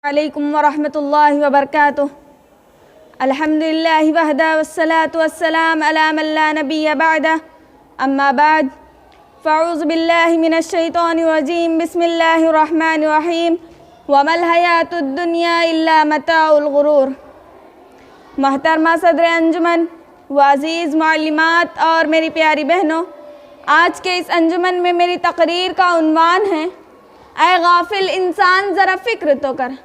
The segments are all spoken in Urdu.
علیکم ورحمۃ اللہ وبرکاتہ۔ الحمدللہ وحدہ والصلاة والسلام علی من لا نبی بعدہ، اما بعد فاعوذ باللہ من الشیطان الرجیم، بسم اللہ الرحمن الرحیم، وما الحیاۃ الدنیا الا متاع الغرور۔ محترمہ صدر انجمن و عزیز معلمات اور میری پیاری بہنوں، آج کے اس انجمن میں میری تقریر کا عنوان ہے اے غافل انسان ذرا فکر تو کر۔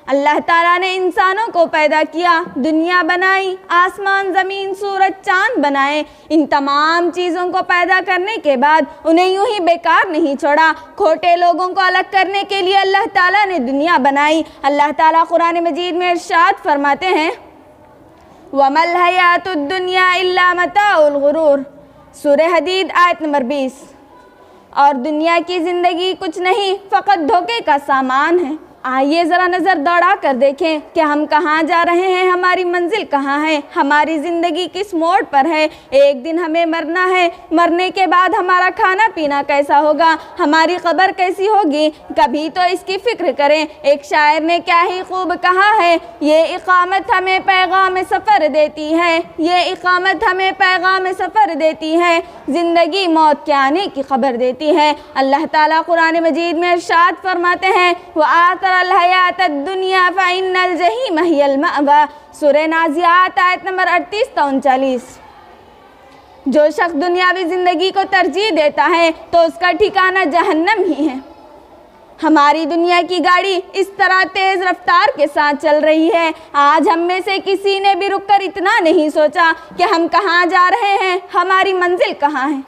اللہ تعالیٰ نے انسانوں کو پیدا کیا، دنیا بنائی، آسمان زمین سورج چاند بنائے، ان تمام چیزوں کو پیدا کرنے کے بعد انہیں یوں ہی بیکار نہیں چھوڑا۔ کھوٹے لوگوں کو الگ کرنے کے لیے اللہ تعالیٰ نے دنیا بنائی۔ اللہ تعالیٰ قرآن مجید میں ارشاد فرماتے ہیں وَمَا الْحَيَاةُ الدُّنْيَا إِلَّا مَتَاعُ الْغُرُورِ، سورہ حدید آیت نمبر 20۔ اور دنیا کی زندگی کچھ نہیں، فقط دھوکے کا سامان ہے۔ آئیے ذرا نظر دوڑا کر دیکھیں کہ ہم کہاں جا رہے ہیں، ہماری منزل کہاں ہے، ہماری زندگی کس موڑ پر ہے۔ ایک دن ہمیں مرنا ہے، مرنے کے بعد ہمارا کھانا پینا کیسا ہوگا، ہماری قبر کیسی ہوگی، کبھی تو اس کی فکر کریں۔ ایک شاعر نے کیا ہی خوب کہا ہے، یہ اقامت ہمیں پیغام سفر دیتی ہے، یہ اقامت ہمیں پیغام سفر دیتی ہے، زندگی موت کے آنے کی خبر دیتی ہے۔ اللہ تعالیٰ قرآن مجید میں ارشاد فرماتے ہیں وَآثَرَ الحیات الدنیا فإن الجحیم ہی المأویٰ، سورہ نازعات آیت نمبر 38 تا 39۔ جو شخص دنیاوی زندگی کو ترجیح دیتا ہے تو اس کا ٹھکانہ جہنم ہی ہے۔ ہماری دنیا کی گاڑی اس طرح تیز رفتار کے ساتھ چل رہی ہے، آج ہم میں سے کسی نے بھی رک کر اتنا نہیں سوچا کہ ہم کہاں جا رہے ہیں، ہماری منزل کہاں ہے۔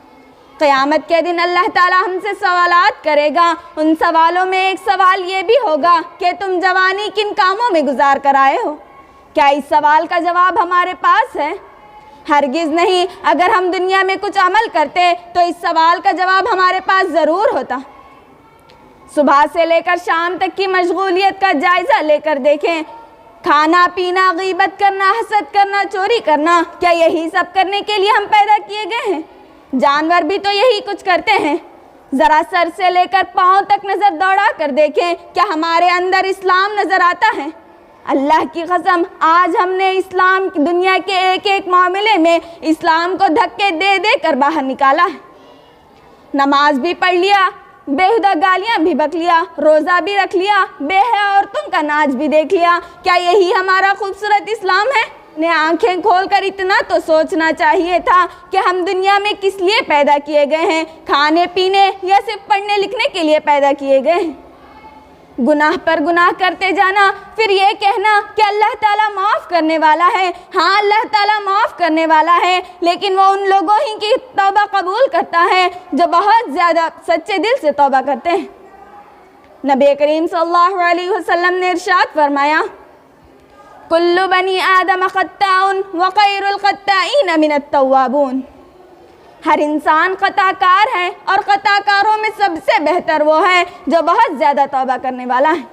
قیامت کے دن اللہ تعالیٰ ہم سے سوالات کرے گا۔ ان سوالوں میں ایک سوال یہ بھی ہوگا کہ تم جوانی کن کاموں میں گزار کر آئے ہو۔ کیا اس سوال کا جواب ہمارے پاس ہے؟ ہرگز نہیں۔ اگر ہم دنیا میں کچھ عمل کرتے تو اس سوال کا جواب ہمارے پاس ضرور ہوتا۔ صبح سے لے کر شام تک کی مشغولیت کا جائزہ لے کر دیکھیں۔ کھانا پینا، غیبت کرنا، حسد کرنا، چوری کرنا، کیا یہی سب کرنے کے لیے ہم پیدا کیے گئے ہیں؟ جانور بھی تو یہی کچھ کرتے ہیں۔ ذرا سر سے لے کر پاؤں تک نظر دوڑا کر دیکھیں، کیا ہمارے اندر اسلام نظر آتا ہے؟ اللہ کی قسم، آج ہم نے اسلام کی دنیا کے ایک ایک معاملے میں اسلام کو دھکے دے دے کر باہر نکالا ہے۔ نماز بھی پڑھ لیا، بےہودہ گالیاں بھی بک لیا، روزہ بھی رکھ لیا، بے حیا عورتوں کا ناچ بھی دیکھ لیا۔ کیا یہی ہمارا خوبصورت اسلام ہے؟ نے آنکھیں کھول کر اتنا تو سوچنا چاہیے تھا کہ ہم دنیا میں کس لیے پیدا کیے گئے ہیں، کھانے پینے یا صرف پڑھنے لکھنے کے لیے پیدا کیے گئے ہیں۔ گناہ پر گناہ کرتے جانا، پھر یہ کہنا کہ اللہ تعالیٰ معاف کرنے والا ہے۔ ہاں، اللہ تعالیٰ معاف کرنے والا ہے، لیکن وہ ان لوگوں ہی کی توبہ قبول کرتا ہے جو بہت زیادہ سچے دل سے توبہ کرتے ہیں۔ نبی کریم صلی اللہ علیہ وسلم نے ارشاد فرمایا کل بنی آدم خطاء وخیر الخطائین من التوابون، ہر انسان خطا کار ہے اور خطا کاروں میں سب سے بہتر وہ ہے جو بہت زیادہ توبہ کرنے والا ہے۔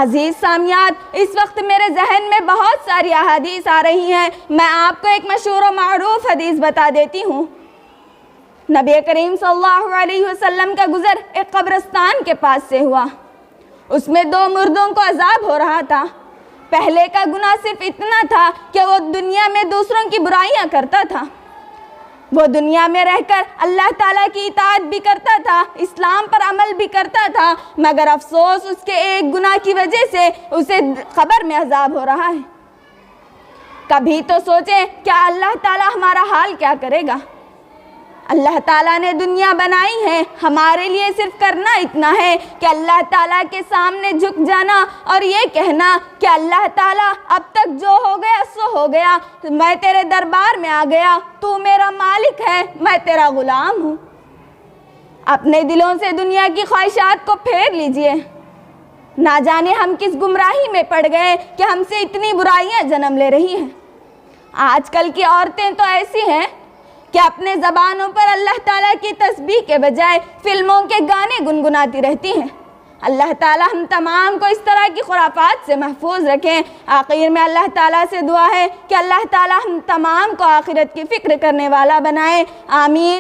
عزیز سامعات، اس وقت میرے ذہن میں بہت ساری احادیث آ رہی ہیں، میں آپ کو ایک مشہور و معروف حدیث بتا دیتی ہوں۔ نبی کریم صلی اللہ علیہ وسلم کا گزر ایک قبرستان کے پاس سے ہوا۔ اس میں دو مردوں کو عذاب ہو رہا تھا۔ پہلے کا گناہ صرف اتنا تھا کہ وہ دنیا میں دوسروں کی برائیاں کرتا تھا، وہ دنیا میں رہ کر اللہ تعالیٰ کی اطاعت بھی کرتا تھا، اسلام پر عمل بھی کرتا تھا، مگر افسوس اس کے ایک گناہ کی وجہ سے اسے قبر میں عذاب ہو رہا ہے۔ کبھی تو سوچیں کیا اللہ تعالیٰ ہمارا حال کیا کرے گا؟ اللہ تعالیٰ نے دنیا بنائی ہے، ہمارے لیے صرف کرنا اتنا ہے کہ اللہ تعالیٰ کے سامنے جھک جانا اور یہ کہنا کہ اللہ تعالیٰ اب تک جو ہو گیا سو ہو گیا، میں تیرے دربار میں آ گیا، تو میرا مالک ہے، میں تیرا غلام ہوں۔ اپنے دلوں سے دنیا کی خواہشات کو پھیر لیجئے۔ نہ جانے ہم کس گمراہی میں پڑ گئے کہ ہم سے اتنی برائیاں جنم لے رہی ہیں۔ آج کل کی عورتیں تو ایسی ہیں کہ اپنے زبانوں پر اللہ تعالیٰ کی تسبیح کے بجائے فلموں کے گانے گنگناتی رہتی ہیں۔ اللہ تعالیٰ ہم تمام کو اس طرح کی خرافات سے محفوظ رکھیں۔ آخر میں اللہ تعالیٰ سے دعا ہے کہ اللہ تعالیٰ ہم تمام کو آخرت کی فکر کرنے والا بنائے۔ آمین۔